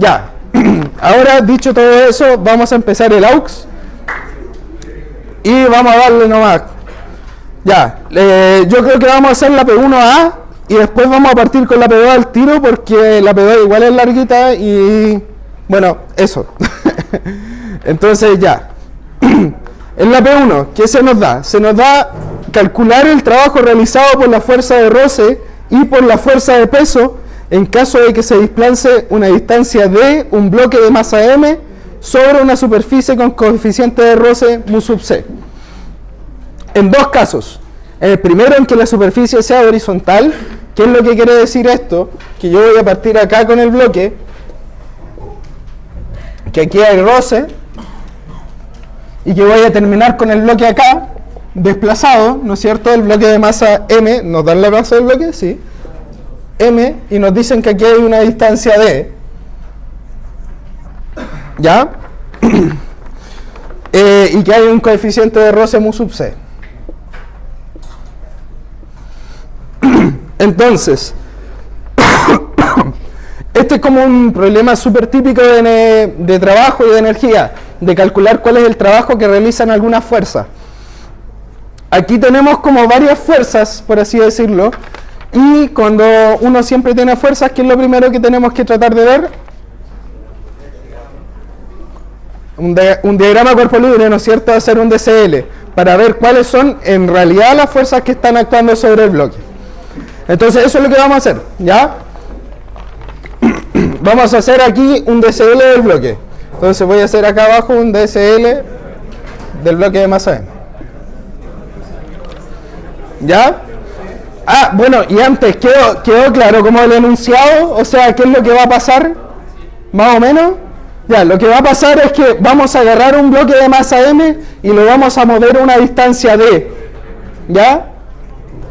Ya, ahora dicho todo eso, vamos a empezar el AUX y vamos a darle nomás. Ya, yo creo que vamos a hacer la P1A y después vamos a partir con la P2 al tiro porque la P2 igual es larguita y bueno, eso. Entonces ya, en la P1, ¿qué se nos da? Se nos da calcular el trabajo realizado por la fuerza de roce y por la fuerza de peso en caso de que se desplace una distancia de un bloque de masa m sobre una superficie con coeficiente de roce mu sub c. En dos casos. En el primero, en que la superficie sea horizontal. ¿Qué es lo que quiere decir esto? Que yo voy a partir acá con el bloque, que aquí hay roce, y que voy a terminar con el bloque acá, desplazado, ¿no es cierto? El bloque de masa m, ¿nos dan la masa del bloque? Sí. M, y nos dicen que aquí hay una distancia d. ¿Ya? Y que hay un coeficiente de roce mu sub c. Entonces, este es como un problema súper típico de trabajo y de energía, de calcular cuál es el trabajo que realizan algunas fuerzas. Aquí tenemos como varias fuerzas, por así decirlo, y cuando uno siempre tiene fuerzas, ¿qué es lo primero que tenemos que tratar de ver? Un diagrama cuerpo libre, ¿no es cierto?, hacer un DCL, para ver cuáles son en realidad las fuerzas que están actuando sobre el bloque. Entonces eso es lo que vamos a hacer, ¿ya? Vamos a hacer aquí un DCL del bloque. Entonces voy a hacer acá abajo un DCL del bloque de masa m. ¿Ya? Ah, bueno, y antes, ¿quedó claro como el enunciado? O sea, ¿qué es lo que va a pasar? Más o menos. Ya, lo que va a pasar es que vamos a agarrar un bloque de masa m y lo vamos a mover a una distancia d. ¿Ya?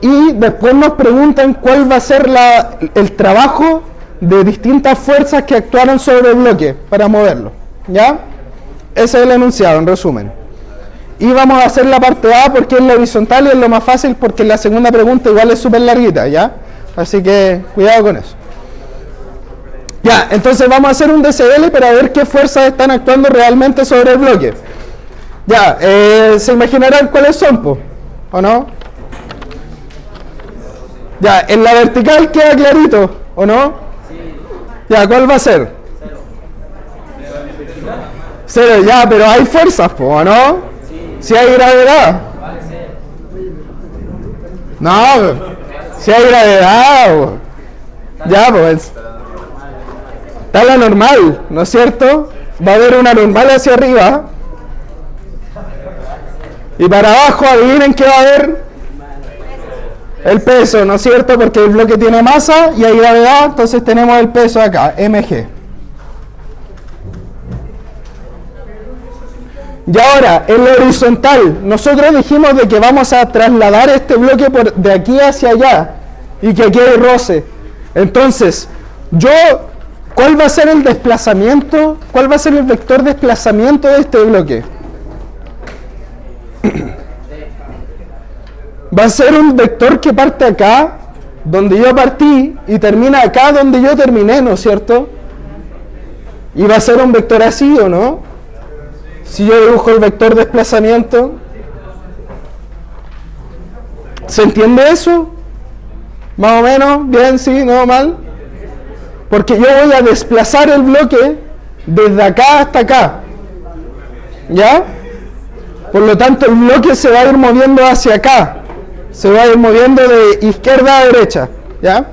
Y después nos preguntan cuál va a ser el trabajo de distintas fuerzas que actuaron sobre el bloque para moverlo. ¿Ya? Ese es el enunciado, en resumen. Y vamos a hacer la parte A porque es lo horizontal y es lo más fácil porque la segunda pregunta igual es súper larguita, ¿ya? Así que cuidado con eso. Ya, entonces vamos a hacer un DCL para ver qué fuerzas están actuando realmente sobre el bloque. Ya, se imaginarán cuáles son, po, ¿o no? Ya, en la vertical queda clarito, ¿o no? Ya, ¿cuál va a ser? Cero, ya, pero hay fuerzas, po, ¿o no? Si hay gravedad. No, si hay gravedad, po. Ya, pues. Está la normal, ¿no es cierto? Va a haber una normal hacia arriba. Y para abajo, adivinen qué va a haber. El peso, ¿no es cierto? Porque el bloque tiene masa y hay gravedad, entonces tenemos el peso acá, mg. Y ahora, en lo horizontal, nosotros dijimos de que vamos a trasladar este bloque de aquí hacia allá y que aquí hay roce. Entonces, ¿cuál va a ser el desplazamiento? ¿Cuál va a ser el vector de desplazamiento de este bloque? Va a ser un vector que parte acá, donde yo partí, y termina acá, donde yo terminé, ¿no es cierto? Y va a ser un vector así, ¿o no? Si yo dibujo el vector de desplazamiento. ¿Se entiende eso? ¿Más o menos? ¿Bien? ¿Sí? ¿No? ¿Mal? Porque yo voy a desplazar el bloque desde acá hasta acá. ¿Ya? Por lo tanto, el bloque se va a ir moviendo hacia acá. Se va a ir moviendo de izquierda a derecha, ¿ya?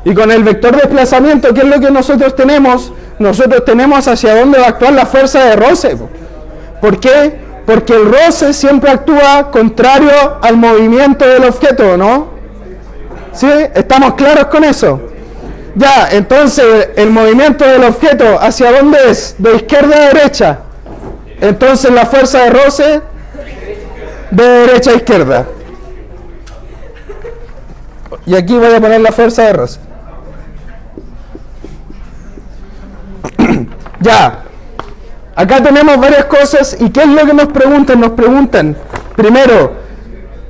Y con el vector de desplazamiento, ¿qué es lo que nosotros tenemos? Nosotros tenemos hacia dónde va a actuar la fuerza de roce. ¿Por qué? Porque el roce siempre actúa contrario al movimiento del objeto, ¿no? ¿Sí? ¿Estamos claros con eso? Ya, entonces, el movimiento del objeto, ¿hacia dónde es? De izquierda a derecha. Entonces, la fuerza de roce de derecha a izquierda. Y aquí voy a poner la fuerza de roce. Ya. Acá tenemos varias cosas. ¿Y qué es lo que nos preguntan? Nos preguntan, primero,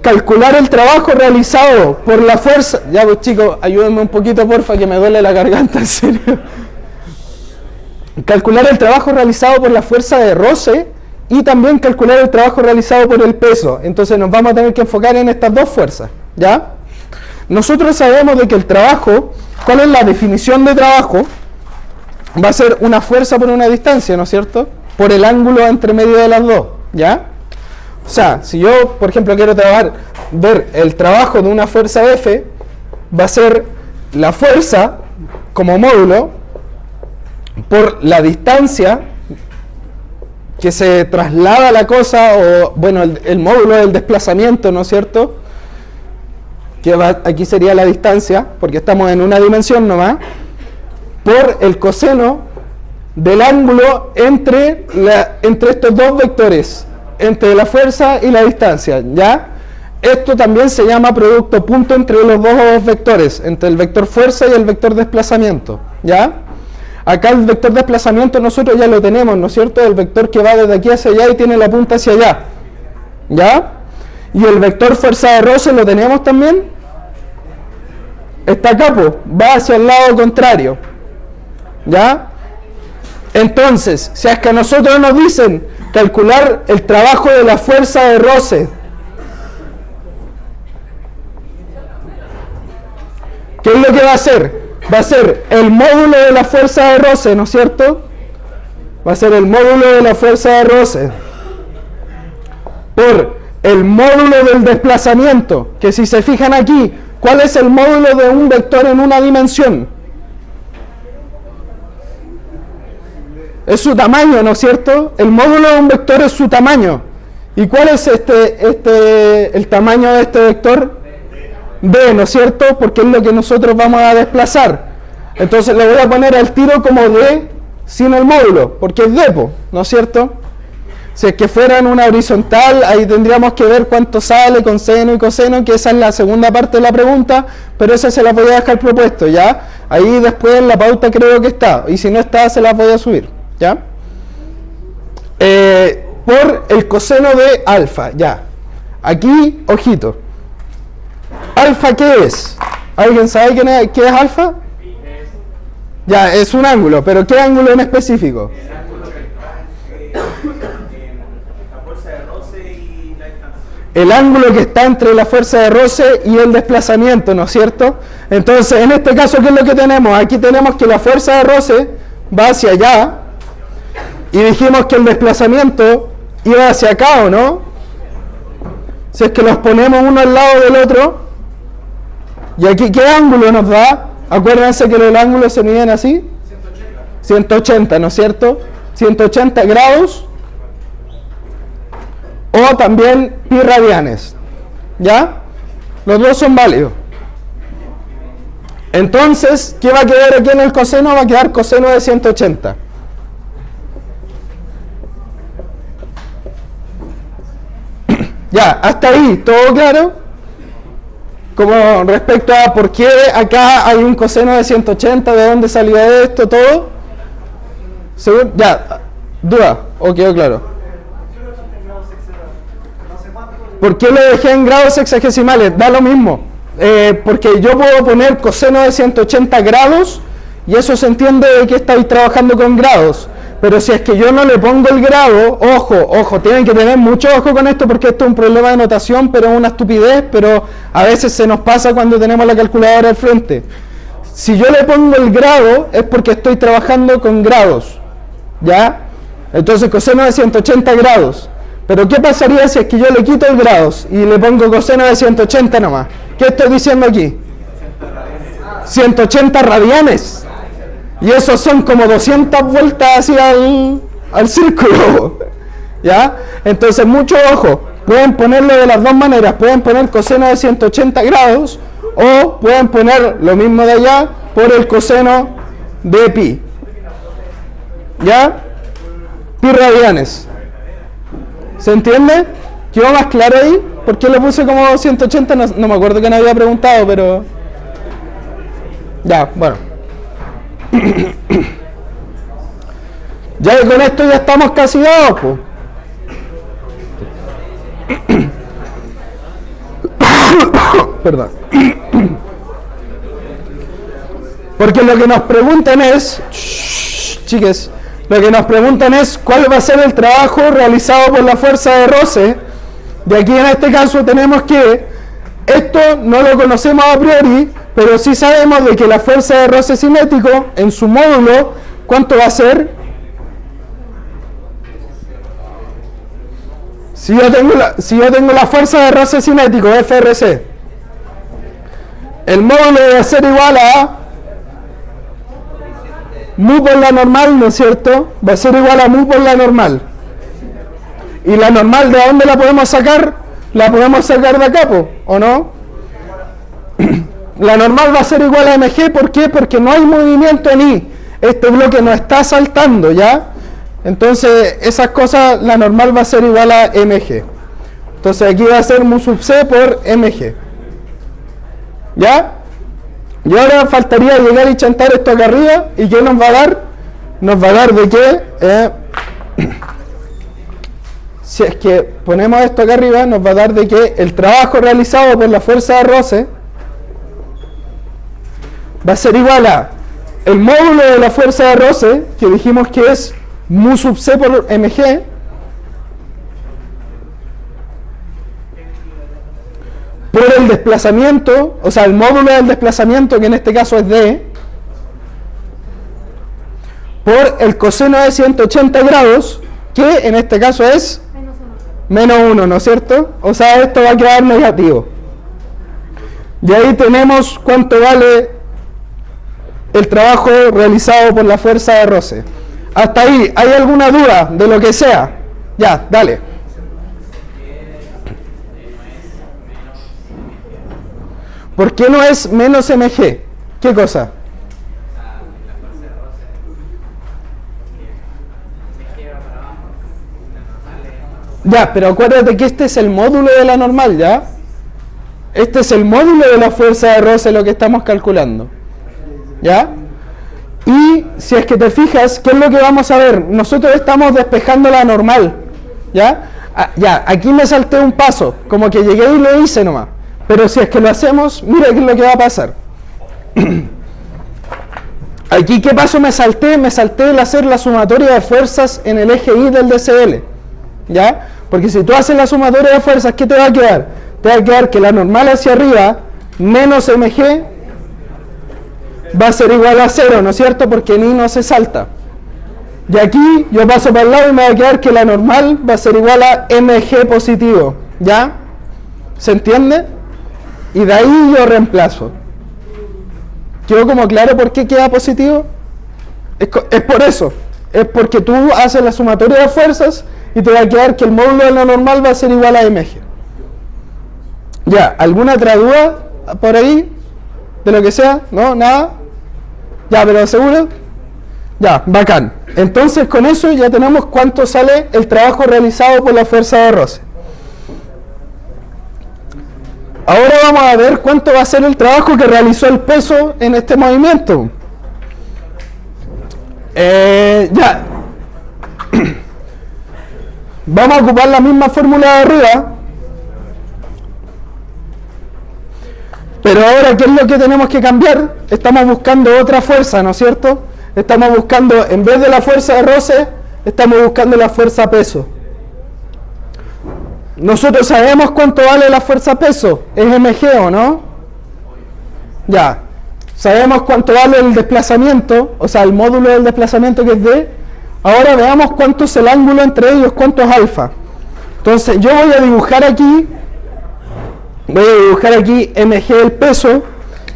calcular el trabajo realizado por la fuerza. Ya, pues chicos, ayúdenme un poquito, porfa, que me duele la garganta, en serio. calcular el trabajo realizado por la fuerza de roce y también calcular el trabajo realizado por el peso. Entonces nos vamos a tener que enfocar en estas dos fuerzas, ¿ya? Nosotros sabemos de que el trabajo, ¿cuál es la definición de trabajo? Va a ser una fuerza por una distancia, ¿no es cierto? Por el ángulo entre medio de las dos, ¿ya? O sea, si yo, por ejemplo, quiero ver el trabajo de una fuerza F, va a ser la fuerza como módulo por la distancia que se traslada la cosa, o bueno, el módulo del desplazamiento, ¿no es cierto? Que aquí sería la distancia, porque estamos en una dimensión nomás, por el coseno del ángulo entre estos dos vectores, entre la fuerza y la distancia, ¿ya? Esto también se llama producto punto entre los dos vectores, entre el vector fuerza y el vector desplazamiento, ¿ya? Acá el vector desplazamiento nosotros ya lo tenemos, ¿no es cierto? El vector que va desde aquí hacia allá y tiene la punta hacia allá, ¿ya? Y el vector fuerza de roce lo tenemos también. Está acá, va hacia el lado contrario, ¿ya? Entonces, si es que a nosotros nos dicen calcular el trabajo de la fuerza de roce, ¿qué es lo que va a hacer? Va a ser el módulo de la fuerza de roce, ¿no es cierto? Va a ser el módulo de la fuerza de roce por el módulo del desplazamiento, que si se fijan aquí, ¿cuál es el módulo de un vector en una dimensión? Es su tamaño, ¿no es cierto? El módulo de un vector es su tamaño. ¿Y cuál es el tamaño de este vector? B, ¿no es cierto? Porque es lo que nosotros vamos a desplazar. Entonces le voy a poner al tiro como D sin el módulo, porque es D, ¿no es cierto? Si es que fuera en una horizontal, ahí tendríamos que ver cuánto sale con seno y coseno, que esa es la segunda parte de la pregunta, pero esa se la voy a dejar propuesto, ¿ya? Ahí después en la pauta creo que está, y si no está, se la voy a subir, ¿ya? Por el coseno de alfa, ya. Aquí, ojito. ¿Alfa qué es? ¿Alguien sabe qué es alfa? Ya, es un ángulo, pero ¿qué ángulo en específico? El ángulo que está entre la fuerza de roce y el desplazamiento, ¿no es cierto? Entonces, en este caso, ¿qué es lo que tenemos? Aquí tenemos que la fuerza de roce va hacia allá y dijimos que el desplazamiento iba hacia acá, ¿o no? Si es que los ponemos uno al lado del otro, ¿y aquí qué ángulo nos da? Acuérdense que los ángulos se miden así. 180, ¿no es cierto? 180 grados. O también pi radianes, ¿ya? Los dos son válidos. Entonces, ¿qué va a quedar aquí en el coseno? Va a quedar coseno de 180. Ya, hasta ahí, ¿todo claro? Como respecto a por qué acá hay un coseno de 180, de dónde salió esto, todo. ¿Seguro? Ya, ¿duda? ¿O quedó claro? ¿Por qué lo dejé en grados sexagesimales? Da lo mismo. Porque yo puedo poner coseno de 180 grados y eso se entiende de que estáis trabajando con grados. Pero si es que yo no le pongo el grado, ojo, tienen que tener mucho ojo con esto porque esto es un problema de notación, pero es una estupidez, pero a veces se nos pasa cuando tenemos la calculadora al frente. Si yo le pongo el grado es porque estoy trabajando con grados, ¿ya? Entonces coseno de 180 grados. Pero ¿qué pasaría si es que yo le quito el grados y le pongo coseno de 180 nomás? ¿Qué estoy diciendo aquí? 180 radianes. Y esos son como 200 vueltas hacia al círculo, ¿ya? Entonces, mucho ojo. Pueden ponerlo de las dos maneras. Pueden poner coseno de 180 grados o pueden poner lo mismo de allá por el coseno de pi, ¿ya? Pi radianes. ¿Se entiende? ¿Quedó más claro ahí? ¿Por qué lo puse como 180? No me acuerdo que nadie había preguntado, pero... Ya, bueno. Ya que con esto ya estamos casi dados, pues. Perdón. Porque lo que nos preguntan es, chiques, Lo que nos preguntan es cuál va a ser el trabajo realizado por la fuerza de roce. De aquí en este caso tenemos que esto no lo conocemos a priori, pero sí sabemos de que la fuerza de roce cinético en su módulo, ¿cuánto va a ser? Si yo tengo la fuerza de roce cinético, FRC, el módulo debe ser igual a mu por la normal, ¿no es cierto? Va a ser igual a mu por la normal. ¿Y la normal de dónde la podemos sacar? La podemos sacar de acá, ¿o no? La normal va a ser igual a mg, ¿por qué? Porque no hay movimiento en I. Este bloque no está saltando, ¿ya? Entonces, esas cosas, la normal va a ser igual a mg. Entonces, aquí va a ser mu sub c por mg. ¿Ya? Y ahora faltaría llegar y chantar esto acá arriba. ¿Y qué nos va a dar? Nos va a dar de que, si es que ponemos esto acá arriba, nos va a dar de que el trabajo realizado por la fuerza de roce va a ser igual a el módulo de la fuerza de roce, que dijimos que es mu sub c por mg, por el desplazamiento, o sea, el módulo del desplazamiento, que en este caso es d, por el coseno de 180 grados, que en este caso es menos 1, ¿no es cierto? O sea, esto va a quedar negativo. Y ahí tenemos cuánto vale el trabajo realizado por la fuerza de roce. Hasta ahí, ¿hay alguna duda de lo que sea? Ya, dale. ¿Por qué no es menos mg? ¿Qué cosa? Ya, pero acuérdate que este es el módulo de la normal, ¿ya? Este es el módulo de la fuerza de roce, lo que estamos calculando. ¿Ya? Y si es que te fijas, ¿qué es lo que vamos a ver? Nosotros estamos despejando la normal. ¿Ya? Ya, aquí me salté un paso, como que llegué y lo hice nomás. Pero si es que lo hacemos, mira qué es lo que va a pasar. Aquí, ¿qué paso me salté? Me salté el hacer la sumatoria de fuerzas en el eje Y del DCL. ¿Ya? Porque si tú haces la sumatoria de fuerzas, ¿qué te va a quedar? Te va a quedar que la normal hacia arriba menos mg va a ser igual a 0, ¿no es cierto? Porque en I no se salta. Y aquí yo paso para el lado y me va a quedar que la normal va a ser igual a mg positivo. ¿Ya? ¿Se entiende? Y de ahí yo reemplazo. ¿Quedó como claro por qué queda positivo? Es por eso. Es porque tú haces la sumatoria de fuerzas y te va a quedar que el módulo de la normal va a ser igual a mg. Ya, ¿alguna otra duda por ahí? ¿De lo que sea? ¿No? ¿Nada? Ya, pero ¿seguro? Ya, bacán. Entonces con eso ya tenemos cuánto sale el trabajo realizado por la fuerza de roce. Ahora vamos a ver cuánto va a ser el trabajo que realizó el peso en este movimiento. Ya. Vamos a ocupar la misma fórmula de arriba. Pero ahora, ¿qué es lo que tenemos que cambiar? Estamos buscando otra fuerza, ¿no es cierto? Estamos buscando, en vez de la fuerza de roce, estamos buscando la fuerza peso. Nosotros sabemos cuánto vale la fuerza peso, es mg, ¿o no? Ya. Sabemos cuánto vale el desplazamiento, o sea, el módulo del desplazamiento, que es d. Ahora veamos cuánto es el ángulo entre ellos, cuánto es alfa. Entonces, yo voy a dibujar aquí mg el peso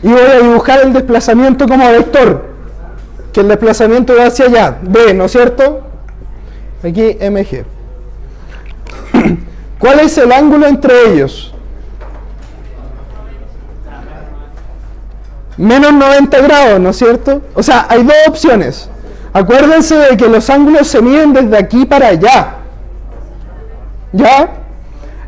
y voy a dibujar el desplazamiento como vector, que el desplazamiento va hacia allá, d, ¿no es cierto? Aquí mg. ¿Cuál es el ángulo entre ellos? Menos 90 grados, ¿no es cierto? O sea, hay dos opciones. Acuérdense de que los ángulos se miden desde aquí para allá. ¿Ya?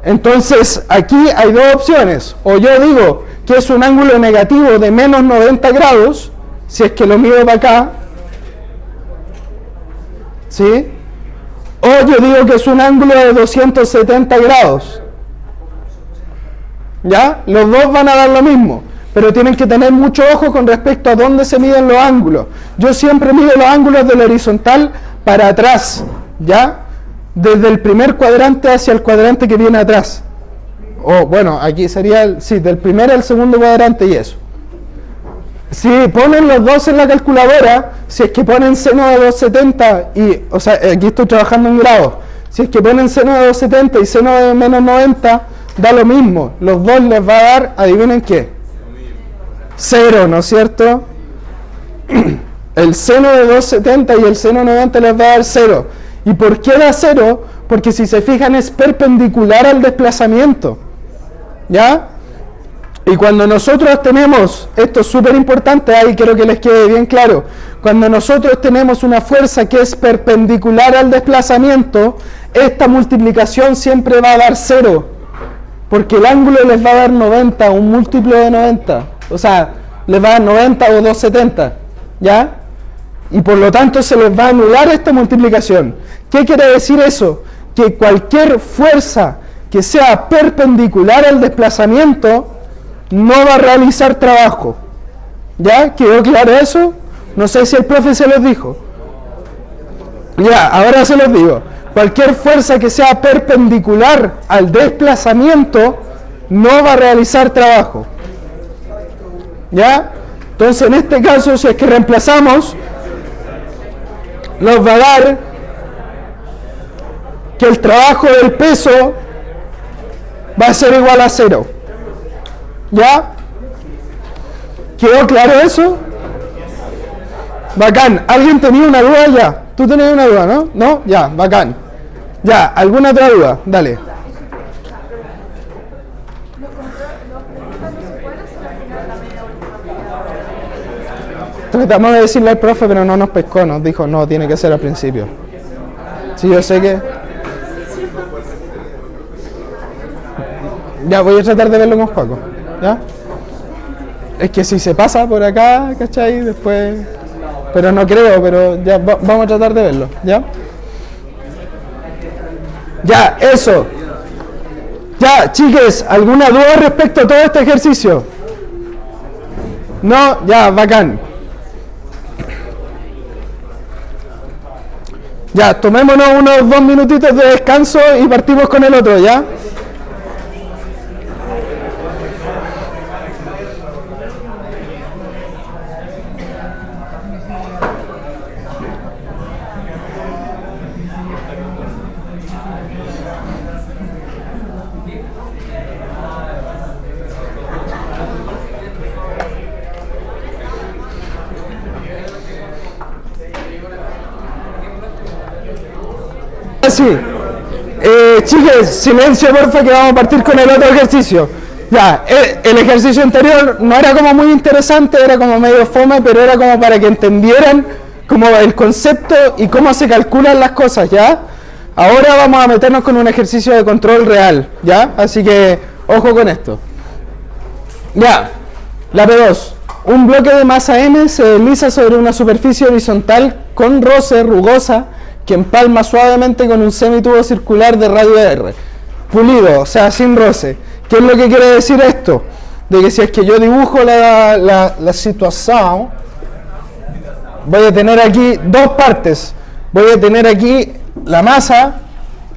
Entonces, aquí hay dos opciones. O yo digo que es un ángulo negativo de menos 90 grados, si es que lo mido para acá. ¿Sí? O yo digo que es un ángulo de 270 grados. ¿Ya? Los dos van a dar lo mismo. Pero tienen que tener mucho ojo con respecto a dónde se miden los ángulos. Yo siempre mido los ángulos del horizontal para atrás, ¿ya? Desde el primer cuadrante hacia el cuadrante que viene atrás. O bueno, aquí sería, del primer al segundo cuadrante y eso. Si ponen los dos en la calculadora, si es que ponen seno de 270 y, o sea, aquí estoy trabajando en grados, si es que ponen seno de 270 y seno de menos 90, da lo mismo. Los dos les va a dar, adivinen qué, 0, ¿no es cierto? El seno de 270 y el seno de 90 les va a dar 0. ¿Y por qué da 0? Porque si se fijan es perpendicular al desplazamiento, ¿ya? Y cuando nosotros tenemos, esto es súper importante, ahí quiero que les quede bien claro, cuando nosotros tenemos una fuerza que es perpendicular al desplazamiento, esta multiplicación siempre va a dar 0, porque el ángulo les va a dar 90, un múltiplo de 90, o sea, les va a dar 90 o 270, ¿ya? Y por lo tanto se les va a anular esta multiplicación. ¿Qué quiere decir eso? Que cualquier fuerza que sea perpendicular al desplazamiento no va a realizar trabajo. ¿Ya? ¿Quedó claro eso? No sé si el profe se los dijo. Ya, ahora se los digo. Cualquier fuerza que sea perpendicular al desplazamiento no va a realizar trabajo. ¿Ya? Entonces en este caso, si es que reemplazamos, nos va a dar que el trabajo del peso va a ser igual a 0. ¿Ya? ¿Quedó claro eso? Bacán. ¿Alguien tenía una duda ya? Tú tenías una duda, ¿no? ¿No? Ya, bacán. Ya, ¿alguna otra duda? Dale. Tratamos de decirle al profe, pero no nos pescó, nos dijo, no, tiene que ser al principio. Sí, yo sé que... Ya, voy a tratar de verlo con Juaco, ¿ya? Es que si se pasa por acá, ¿cachai? Después... Pero no creo, pero ya vamos a tratar de verlo, ¿ya? Ya, eso. Ya, chiques, ¿alguna duda respecto a todo este ejercicio? No, ya, bacán. Ya, tomémonos unos 2 minutitos de descanso y partimos con el otro, ¿ya? Sí. Chicos, silencio porfa que vamos a partir con el otro ejercicio. Ya, el ejercicio anterior no era como muy interesante, era como medio fome, pero era como para que entendieran como el concepto y cómo se calculan las cosas, ¿ya? Ahora vamos a meternos con un ejercicio de control real, ¿ya? Así que, ojo con esto. Ya, la P2. Un bloque de masa M se desliza sobre una superficie horizontal con roce, rugosa, que empalma suavemente con un semitubo circular de radio R, pulido, o sea, sin roce. ¿Qué es lo que quiere decir esto? De que si es que yo dibujo la situación, voy a tener aquí dos partes. Voy a tener aquí la masa,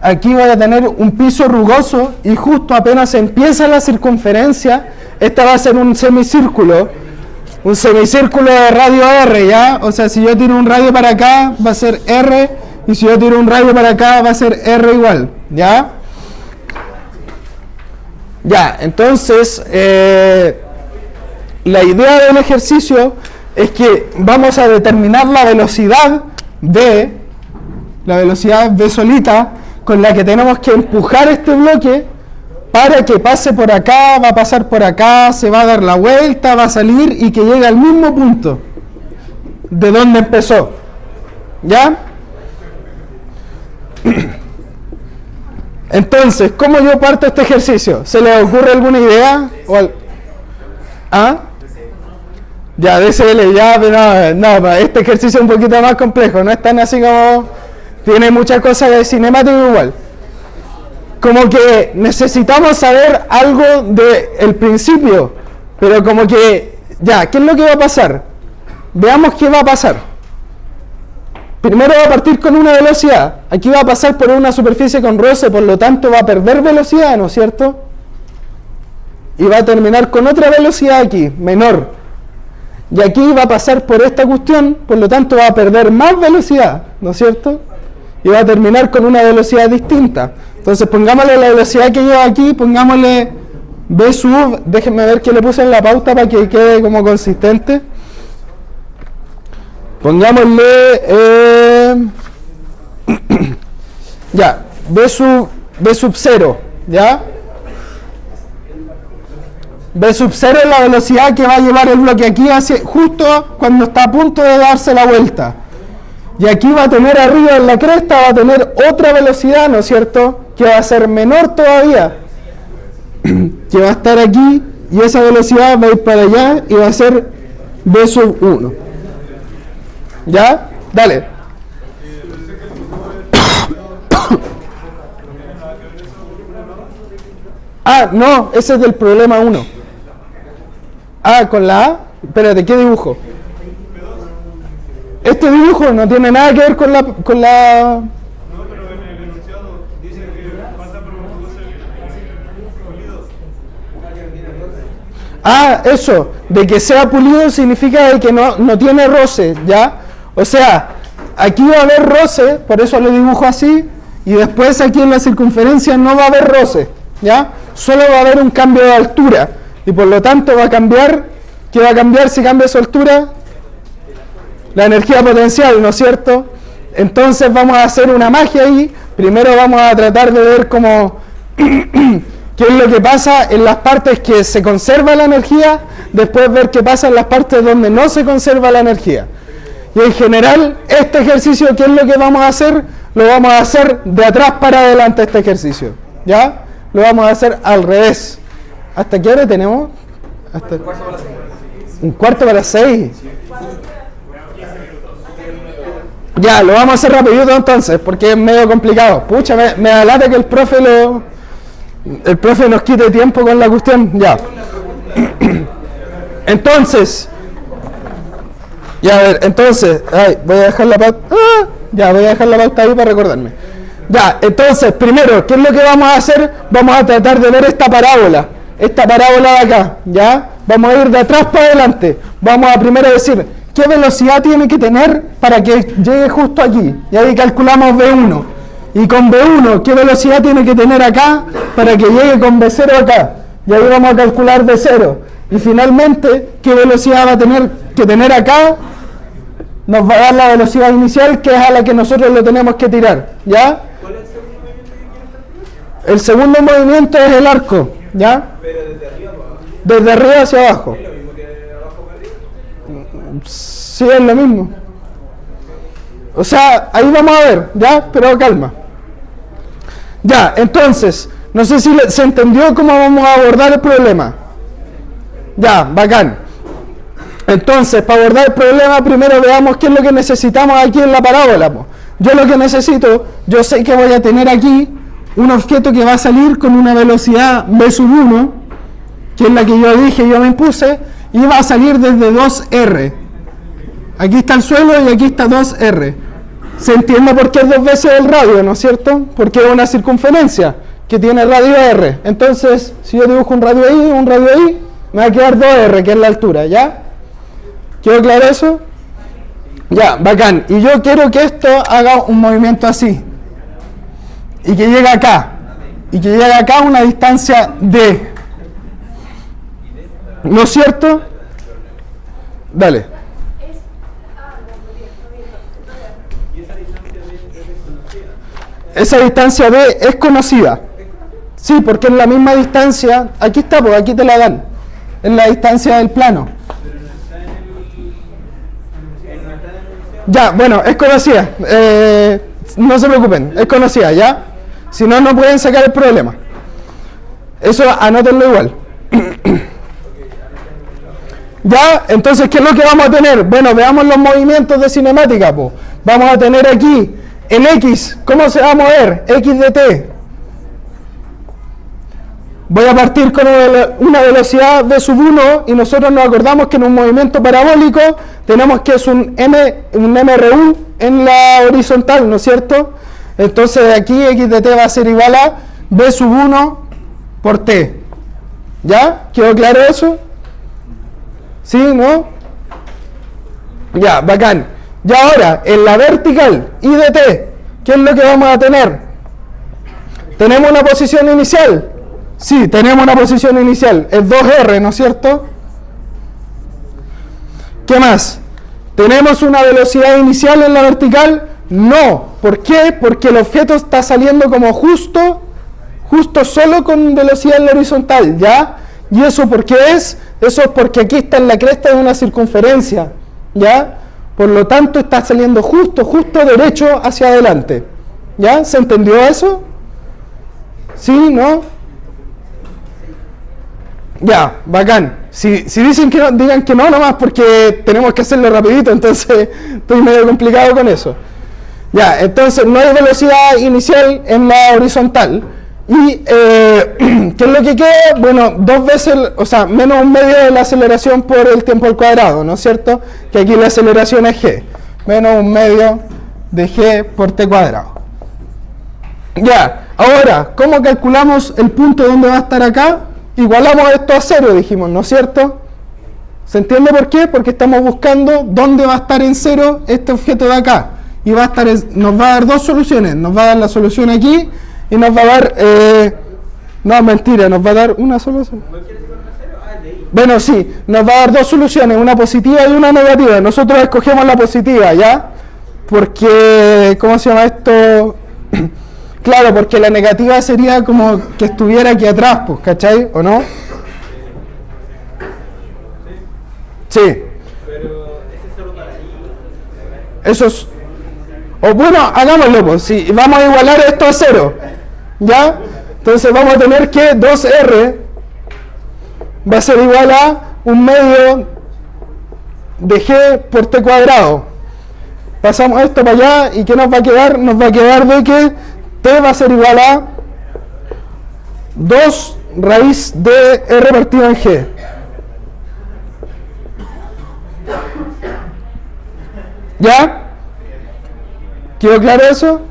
aquí voy a tener un piso rugoso y justo apenas empieza la circunferencia, esta va a ser un semicírculo de radio R, ¿ya? O sea, si yo tiro un radio para acá, va a ser R, y si yo tiro un radio para acá, va a ser R igual, ¿ya? Ya, entonces, la idea del ejercicio es que vamos a determinar la velocidad V solita, con la que tenemos que empujar este bloque para que pase por acá, va a pasar por acá, se va a dar la vuelta, va a salir y que llegue al mismo punto de donde empezó, ¿ya? Entonces, ¿cómo yo parto este ejercicio? ¿Se les ocurre alguna idea? ¿Ah? Ya, DSL, ya, pero no, este ejercicio es un poquito más complejo, no es tan así como... Tiene muchas cosas de cinemático igual. Como que necesitamos saber algo del principio, pero como que, ya, ¿qué es lo que va a pasar? Veamos qué va a pasar. primero va a partir con una velocidad. Aquí va a pasar por una superficie con roce, por lo tanto va a perder velocidad, ¿no es cierto? Y va a terminar con otra velocidad aquí, menor. Y aquí va a pasar por esta cuestión, por lo tanto va a perder más velocidad, ¿no es cierto? Y va a terminar con una velocidad distinta. Entonces pongámosle la velocidad que lleva aquí, pongámosle v sub, déjenme ver qué le puse en la pauta para que quede como consistente. Pongámosle ya, v sub 0, ¿ya? V sub 0 es la velocidad que va a llevar el bloque aquí hacia, justo cuando está a punto de darse la vuelta. Y aquí va a tener arriba en la cresta, va a tener otra velocidad, ¿no es cierto? Que va a ser menor todavía. Que va a estar aquí y esa velocidad va a ir para allá y va a ser v sub 1. ¿Ya? Dale. Ah, no, ese es del problema 1. Ah, con la A. Espérate, ¿qué dibujo? Este dibujo no tiene nada que ver con la... No, pero en el enunciado dice que pasa por un pulido. Ah, eso, de que sea pulido significa de que no tiene roce, ¿ya? O sea, aquí va a haber roce, por eso lo dibujo así, y después aquí en la circunferencia no va a haber roce, ¿ya? Solo va a haber un cambio de altura, y por lo tanto va a cambiar, ¿qué va a cambiar si cambia su altura? La energía potencial, ¿no es cierto? Entonces vamos a hacer una magia ahí. Primero vamos a tratar de ver cómo qué es lo que pasa en las partes que se conserva la energía, después ver qué pasa en las partes donde no se conserva la energía. Y en general, este ejercicio, ¿qué es lo que vamos a hacer? Lo vamos a hacer de atrás para adelante este ejercicio, ¿ya? Lo vamos a hacer al revés. ¿Hasta qué hora tenemos? Hasta un cuarto para 6. Ya, lo vamos a hacer rapidito entonces, porque es medio complicado. Pucha, me da lata que el profe nos quite tiempo con la cuestión. Ya. Entonces, ya a ver, entonces, voy a dejar la pauta. Ya, voy a dejar la pauta ahí para recordarme. Ya, entonces, primero, ¿qué es lo que vamos a hacer? Vamos a tratar de ver esta parábola de acá, ¿ya? Vamos a ir de atrás para adelante. Vamos a primero decir, ¿qué velocidad tiene que tener para que llegue justo aquí? Y ahí calculamos V1. Y con V1, ¿qué velocidad tiene que tener acá para que llegue con V0 acá? Y ahí vamos a calcular V0. Y finalmente, ¿qué velocidad va a tener que tener acá? Nos va a dar la velocidad inicial, que es a la que nosotros lo tenemos que tirar, ¿ya? ¿Cuál es el segundo movimiento? El segundo movimiento es el arco, ¿ya? Pero desde arriba para abajo. Desde arriba hacia abajo. ¿Es lo mismo que de abajo para arriba? Sí, es lo mismo. O sea, ahí vamos a ver, ¿ya? Pero calma. Ya, entonces, no sé si se entendió cómo vamos a abordar el problema. Ya, bacán. Entonces, para abordar el problema, primero veamos qué es lo que necesitamos aquí en la parábola. Yo lo que necesito, yo sé que voy a tener aquí un objeto que va a salir con una velocidad v sub 1, que es la que yo dije, yo me impuse, y va a salir desde 2r. Aquí está el suelo y aquí está 2r. Se entiende por qué es 2 veces el radio, ¿no es cierto? Porque es una circunferencia que tiene radio r. Entonces, si yo dibujo un radio ahí, me va a quedar 2r, que es la altura, ¿ya? ¿Quedó claro eso? Ya, bacán. Y yo quiero que esto haga un movimiento así. Y que llegue acá. Y que llegue acá a una distancia d. ¿No es cierto? Dale. Esa distancia d es conocida. Sí, porque es la misma distancia. Aquí está, pues aquí te la dan. Es la distancia del plano. Ya, bueno, es conocida. No se preocupen, es conocida, ¿ya? Si no, no pueden sacar el problema. Eso anótenlo igual. Ya, entonces, ¿qué es lo que vamos a tener? Bueno, veamos los movimientos de cinemática, po. Vamos a tener aquí, en X, ¿cómo se va a mover? X de T. Voy a partir con una velocidad v sub 1 y nosotros nos acordamos que en un movimiento parabólico tenemos que es un MRU en la horizontal, ¿no es cierto? Entonces aquí x de t va a ser igual a v sub 1 por t. ¿Ya? ¿Quedó claro eso? ¿Sí? ¿No? Ya, bacán. Y ahora, en la vertical, I de t, ¿qué es lo que vamos a tener? ¿Tenemos una posición inicial? Sí, tenemos una posición inicial. Es 2r, ¿no es cierto? ¿Qué más? ¿Tenemos una velocidad inicial en la vertical? No. ¿Por qué? Porque el objeto está saliendo como justo solo con velocidad en la horizontal, ¿ya? ¿Y eso por qué es? Eso es porque aquí está en la cresta de una circunferencia, ¿ya? Por lo tanto está saliendo justo derecho hacia adelante, ¿ya? ¿Se entendió eso? ¿Sí? ¿No? Ya, bacán. Si dicen que no, digan que no nomás porque tenemos que hacerlo rapidito, entonces estoy medio complicado con eso. Ya, entonces no hay velocidad inicial en la horizontal. Y, ¿qué es lo que queda? Bueno, 2 veces, o sea, menos un medio de la aceleración por el tiempo al cuadrado, ¿no es cierto? Que aquí la aceleración es g, menos un medio de g por t cuadrado. Ya, ahora, ¿cómo calculamos el punto donde va a estar acá? Igualamos esto a 0, dijimos, ¿no es cierto? ¿Se entiende por qué? Porque estamos buscando dónde va a estar en 0 este objeto de acá. Y va a estar nos va a dar dos soluciones. Nos va a dar la solución aquí y nos va a dar... no, mentira, nos va a dar una solución. Bueno, sí, nos va a dar dos soluciones, una positiva y una negativa. Nosotros escogemos la positiva, ¿ya? Porque, ¿cómo se llama esto? Claro, porque la negativa sería como que estuviera aquí atrás, pues, ¿cachai? ¿O no? Sí. Pero ese solo para ahí. Eso es... O bueno, hagámoslo, pues, si vamos a igualar esto a 0, ¿ya? Entonces vamos a tener que 2r va a ser igual a un medio de g por t cuadrado. Pasamos esto para allá y ¿qué nos va a quedar? Nos va a quedar de que t va a ser igual a 2 raíz de r partido en g. ¿Ya? ¿Quedó claro eso?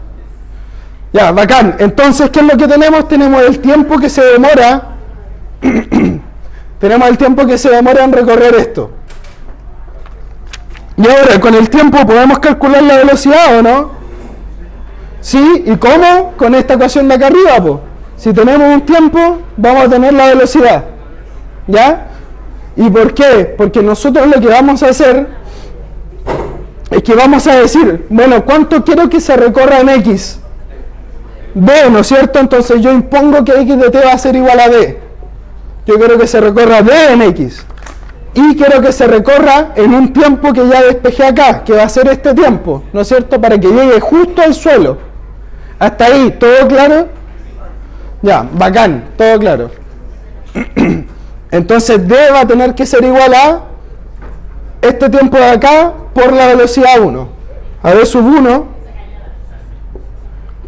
Ya, bacán. Entonces, ¿qué es lo que tenemos? Tenemos el tiempo que se demora tenemos el tiempo que se demora en recorrer esto. Y ahora, con el tiempo, ¿podemos calcular la velocidad o no? ¿Sí? ¿Y cómo? Con esta ecuación de acá arriba, pues. Si tenemos un tiempo, vamos a tener la velocidad. ¿Ya? ¿Y por qué? Porque nosotros lo que vamos a hacer es que vamos a decir, bueno, ¿cuánto quiero que se recorra en x? D, ¿no es cierto? Entonces yo impongo que x de t va a ser igual a d. Yo quiero que se recorra d en x. Y quiero que se recorra en un tiempo que ya despejé acá, que va a ser este tiempo, ¿no es cierto? Para que llegue justo al suelo. Hasta ahí, ¿todo claro? Ya, bacán, todo claro. Entonces d va a tener que ser igual a este tiempo de acá por la velocidad 1. A v sub 1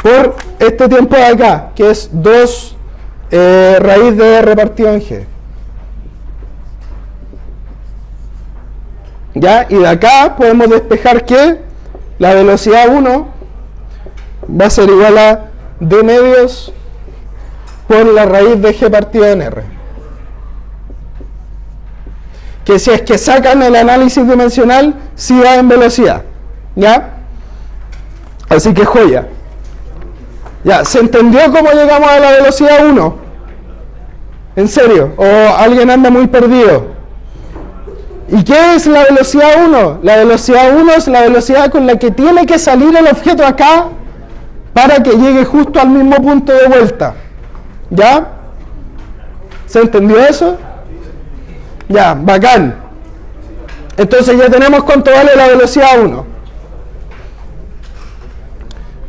por este tiempo de acá, que es 2 raíz de r partido en g. ¿Ya? Y de acá podemos despejar que la velocidad 1 va a ser igual a d medios por la raíz de g partido en r. Que si es que sacan el análisis dimensional, sí va en velocidad. ¿Ya? Así que joya. ¿Ya? ¿Se entendió cómo llegamos a la velocidad 1? ¿En serio? ¿O alguien anda muy perdido? ¿Y qué es la velocidad 1? La velocidad 1 es la velocidad con la que tiene que salir el objeto acá para que llegue justo al mismo punto de vuelta. ¿Ya? ¿Se entendió eso? Ya, bacán. Entonces ya tenemos cuánto vale la velocidad 1.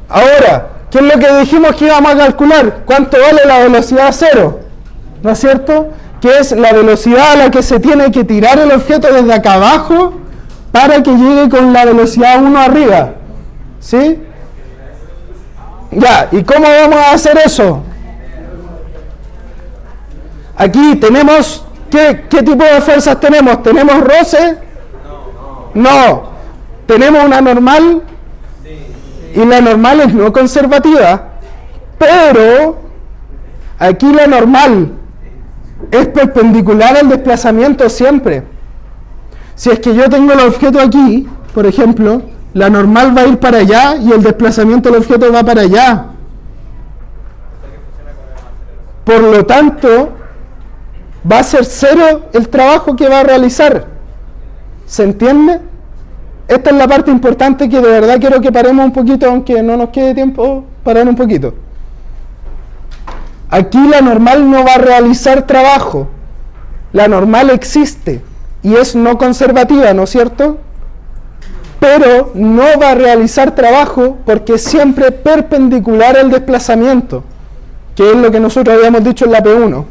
Ahora, ¿qué es lo que dijimos que íbamos a calcular? ¿Cuánto vale la velocidad 0? ¿No es cierto? Que es la velocidad a la que se tiene que tirar el objeto desde acá abajo para que llegue con la velocidad 1 arriba. ¿Sí? Ya, ¿y cómo vamos a hacer eso? Aquí tenemos, ¿qué tipo de fuerzas tenemos? ¿Tenemos roce? No. ¿Tenemos una normal? Y la normal es no conservativa. Pero aquí la normal es perpendicular al desplazamiento siempre. Si es que yo tengo el objeto aquí, por ejemplo, la normal va a ir para allá y el desplazamiento del objeto va para allá. Por lo tanto, va a ser cero el trabajo que va a realizar. ¿Se entiende? Esta es la parte importante que de verdad quiero que paremos un poquito, aunque no nos quede tiempo, parar un poquito. Aquí la normal no va a realizar trabajo. La normal existe y es no conservativa, ¿no es cierto? Pero no va a realizar trabajo porque es siempre perpendicular al desplazamiento, que es lo que nosotros habíamos dicho en la P1,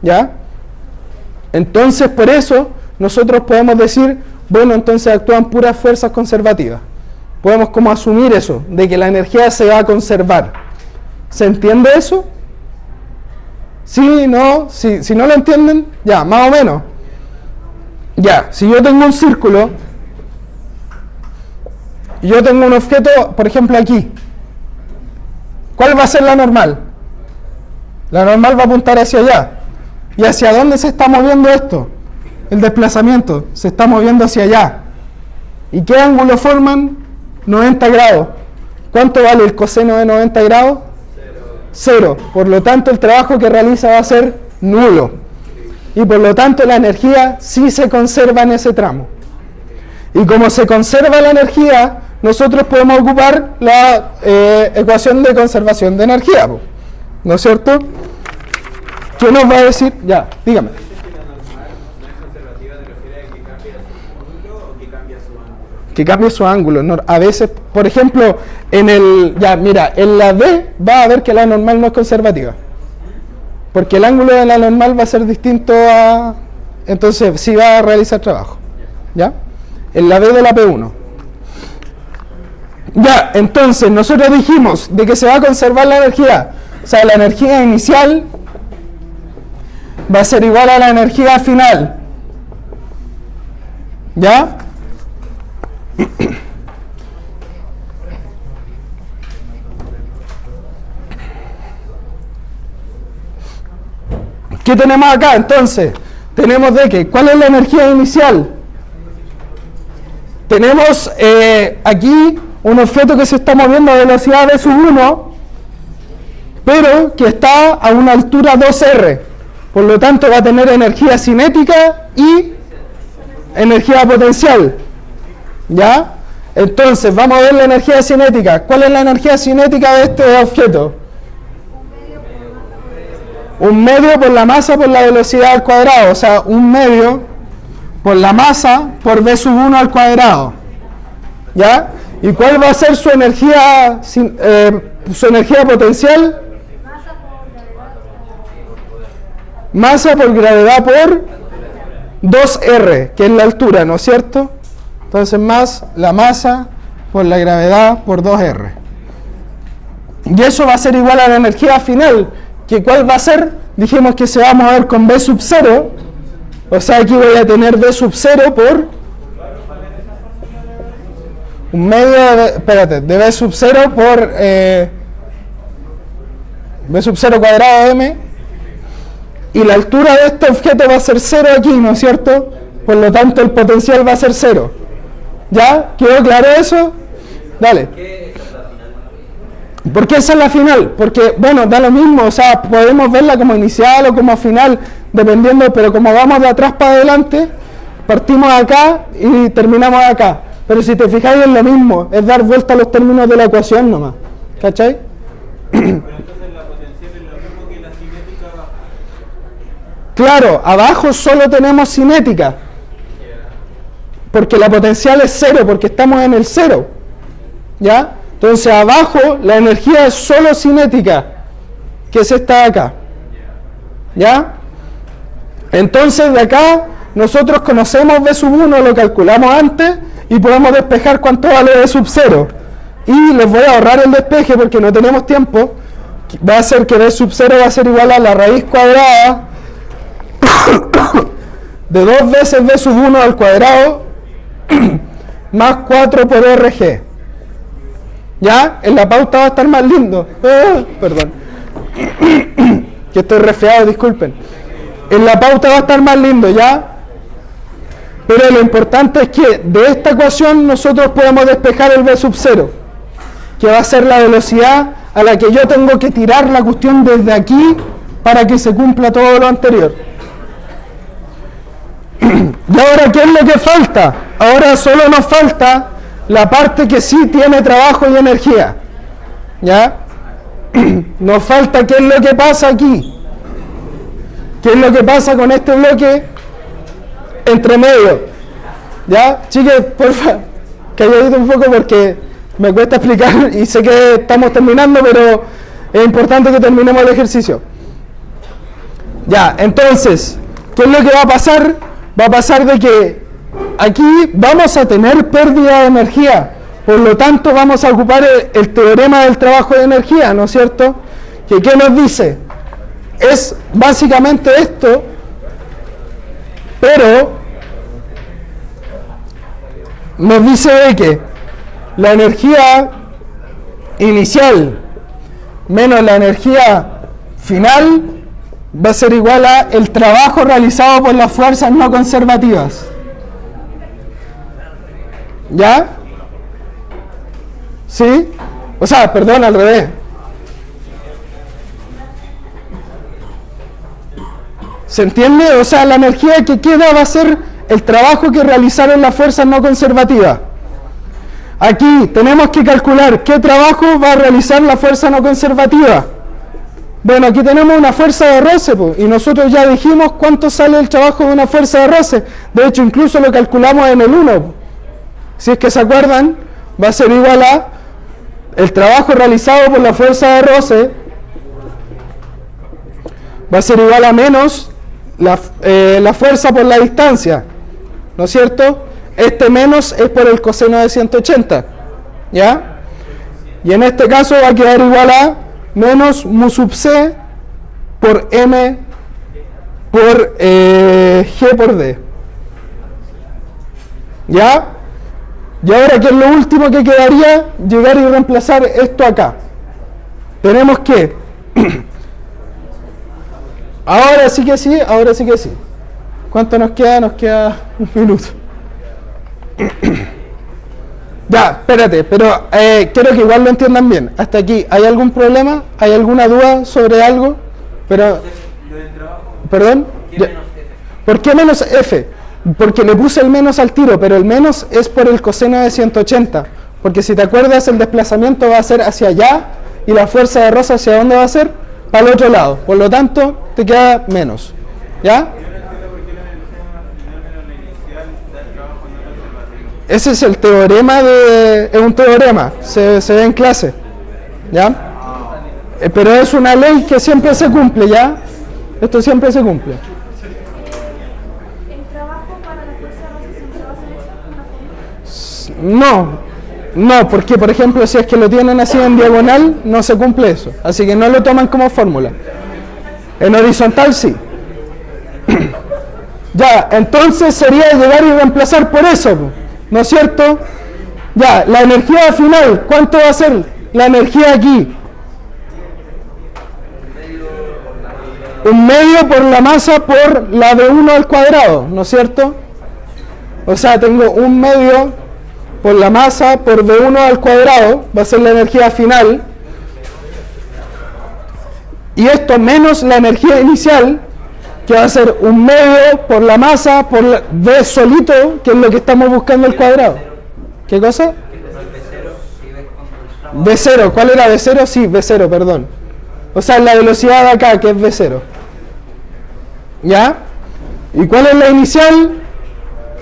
¿ya? Entonces, por eso, nosotros podemos decir, bueno, entonces actúan puras fuerzas conservativas. Podemos como asumir eso, de que la energía se va a conservar. ¿Se entiende eso? ¿Sí? ¿No? Si no lo entienden, ya, más o menos. Ya, si yo tengo un círculo, y yo tengo un objeto, por ejemplo, aquí. ¿Cuál va a ser la normal? La normal va a apuntar hacia allá. ¿Y hacia dónde se está moviendo esto? El desplazamiento se está moviendo hacia allá. ¿Y qué ángulo forman? 90 grados. ¿Cuánto vale el coseno de 90 grados? Cero. Por lo tanto, el trabajo que realiza va a ser nulo. Y por lo tanto, la energía sí se conserva en ese tramo. Y como se conserva la energía, nosotros podemos ocupar la ecuación de conservación de energía, ¿no es cierto? ¿Qué nos va a decir? Ya, dígame. Que cambie su ángulo. No, a veces, por ejemplo, en la B va a ver que la normal no es conservativa. Porque el ángulo de la normal va a ser distinto a... Entonces, sí va a realizar trabajo. ¿Ya? En la B de la P1. Ya, entonces, nosotros dijimos de que se va a conservar la energía. O sea, la energía inicial va a ser igual a la energía final. ¿Ya? ¿Qué tenemos acá entonces? Tenemos de que, ¿cuál es la energía inicial? Tenemos aquí un objeto que se está moviendo a velocidad v sub 1, pero que está a una altura 2r. Por lo tanto va a tener energía cinética y energía potencial. ¿Ya? Entonces, vamos a ver la energía cinética. ¿Cuál es la energía cinética de este objeto? Un medio por la masa por la velocidad al cuadrado. O sea, un medio por la masa por v sub 1 al cuadrado. ¿Ya? ¿Y cuál va a ser su energía potencial? Masa por gravedad por 2r, que es la altura, ¿no es cierto? Entonces, más la masa por la gravedad por 2r. Y eso va a ser igual a la energía final, que ¿cuál va a ser? Dijimos que se va a mover con v sub 0, o sea, aquí voy a tener v sub 0 por un medio de v sub 0 por v sub 0 cuadrado de m, y la altura de este objeto va a ser 0 aquí, ¿no es cierto? Por lo tanto, el potencial va a ser 0. ¿Ya? ¿Quedó claro eso? Dale. ¿Por qué esa es la final? Porque, bueno, da lo mismo, o sea, podemos verla como inicial o como final, dependiendo, pero como vamos de atrás para adelante, partimos acá y terminamos acá. Pero si te fijáis, es lo mismo, es dar vuelta a los términos de la ecuación nomás. ¿Cachai? Pero entonces la potencial es lo mismo que la cinética abajo. Claro, abajo solo tenemos cinética. Porque la potencial es 0, porque estamos en el 0. ¿Ya? Entonces abajo la energía es solo cinética, que es esta de acá. ¿Ya? Entonces de acá nosotros conocemos v sub 1, lo calculamos antes y podemos despejar cuánto vale v sub 0. Y les voy a ahorrar el despeje porque no tenemos tiempo. Va a ser que v sub 0 va a ser igual a la raíz cuadrada de 2 veces V sub 1 al cuadrado más 4 por RG. ¿Ya? En la pauta va a estar más lindo. Perdón. Que estoy resfriado, disculpen. En la pauta va a estar más lindo, ¿ya? Pero lo importante es que de esta ecuación nosotros podemos despejar el V sub 0, que va a ser la velocidad a la que yo tengo que tirar la cuestión desde aquí para que se cumpla todo lo anterior. Y ahora, ¿qué es lo que falta? Ahora solo nos falta la parte que sí tiene trabajo y energía. ¿Ya? Nos falta qué es lo que pasa aquí. ¿Qué es lo que pasa con este bloque entre medio? ¿Ya? Chicos, porfa, calladito un poco porque me cuesta explicar y sé que estamos terminando, pero es importante que terminemos el ejercicio. Ya, entonces, ¿qué es lo que va a pasar? Va a pasar de que aquí vamos a tener pérdida de energía, por lo tanto vamos a ocupar el teorema del trabajo de energía, ¿no es cierto? ¿Qué nos dice? Es básicamente esto, pero nos dice de que la energía inicial menos la energía final va a ser igual a el trabajo realizado por las fuerzas no conservativas. ¿Ya? ¿Sí? O sea, perdón, al revés. ¿Se entiende? O sea, la energía que queda va a ser el trabajo que realizaron las fuerzas no conservativas. Aquí tenemos que calcular qué trabajo va a realizar la fuerza no conservativa. Bueno, aquí tenemos una fuerza de roce, y nosotros ya dijimos cuánto sale el trabajo de una fuerza de roce. De hecho, incluso lo calculamos en el 1. Si es que se acuerdan, va a ser igual a el trabajo realizado por la fuerza de roce, va a ser igual a menos la fuerza por la distancia, ¿no es cierto? Este menos es por el coseno de 180, ¿ya? Y en este caso va a quedar igual a menos mu sub c por m por g por d. ¿Ya? Y ahora, ¿qué es lo último que quedaría? Llegar y reemplazar esto acá. Tenemos que... ahora sí que sí, ahora sí que sí. ¿Cuánto nos queda? Nos queda un minuto. Ya, espérate, pero quiero que igual lo entiendan bien. Hasta aquí, ¿hay algún problema? ¿Hay alguna duda sobre algo? Pero, ¿perdón? ¿Por qué menos f? Porque le puse el menos al tiro, pero el menos es por el coseno de 180. Porque si te acuerdas, el desplazamiento va a ser hacia allá y la fuerza de roce hacia dónde va a ser, para el otro lado. Por lo tanto, te queda menos. ¿Ya? Ese es el teorema es un teorema, se ve en clase, ¿ya? Pero es una ley que siempre se cumple, ¿ya? Esto siempre se cumple. ¿El trabajo para la fuerza de roce siempre va a ser eso? No, porque por ejemplo si es que lo tienen así en diagonal, no se cumple eso, así que no lo toman como fórmula. En horizontal sí. Ya, entonces sería llegar y reemplazar por eso, ¿no es cierto? Ya, la energía final, ¿cuánto va a ser la energía aquí? 1/2 por la masa por la de 1 al cuadrado, ¿no es cierto? O sea, tengo 1/2 por la masa por de 1 al cuadrado, va a ser la energía final. Y esto menos la energía inicial, que va a ser 1/2 por la masa por la v solito, que es lo que estamos buscando al cuadrado. ¿Qué cosa? V0, ¿cuál era V0? Sí, V0, perdón. O sea, la velocidad de acá, que es V0. ¿Ya? ¿Y cuál es la inicial?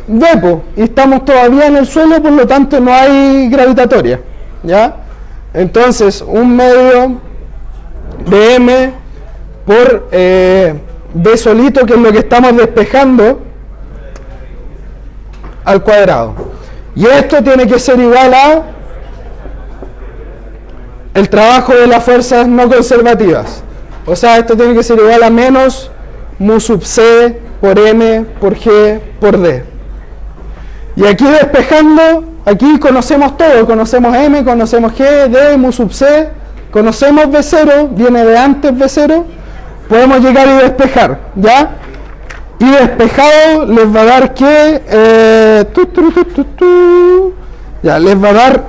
V, y estamos todavía en el suelo, por lo tanto no hay gravitatoria. ¿Ya? Entonces, 1/2 de m por v solito, que es lo que estamos despejando, al cuadrado. Y esto tiene que ser igual a el trabajo de las fuerzas no conservativas. O sea, esto tiene que ser igual a menos mu sub c por m por g por d. Y aquí despejando, aquí conocemos todo, conocemos m, conocemos g, d, mu sub c, conocemos b0, viene de antes b0, podemos llegar y despejar, ¿ya? Y despejado les va a dar que, ya, les va a dar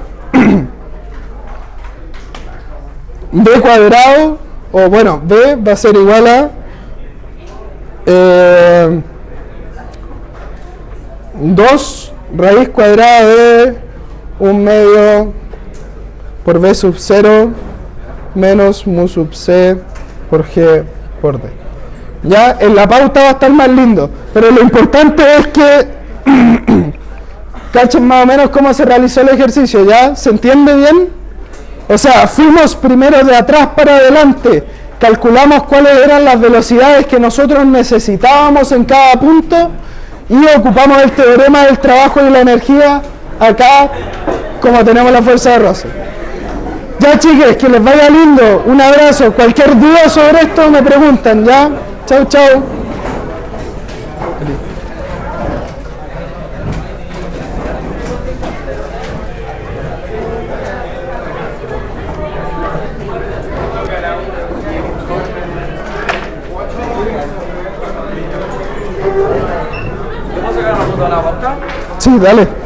b cuadrado, o bueno, b va a ser igual a 2 raíz cuadrada de 1/2 por b sub 0 menos mu sub c por g por d. Ya, en la pauta va a estar más lindo, pero lo importante es que cachen más o menos cómo se realizó el ejercicio, ¿ya? ¿Se entiende bien? O sea, fuimos primero de atrás para adelante, calculamos cuáles eran las velocidades que nosotros necesitábamos en cada punto y ocupamos el teorema del trabajo y la energía acá, como tenemos la fuerza de roce. Ya, chiques, que les vaya lindo, un abrazo, cualquier duda sobre esto me preguntan, ¿ya? Chau, chau. ¿Te puedo sacar una foto de la pauta? Sí, dale.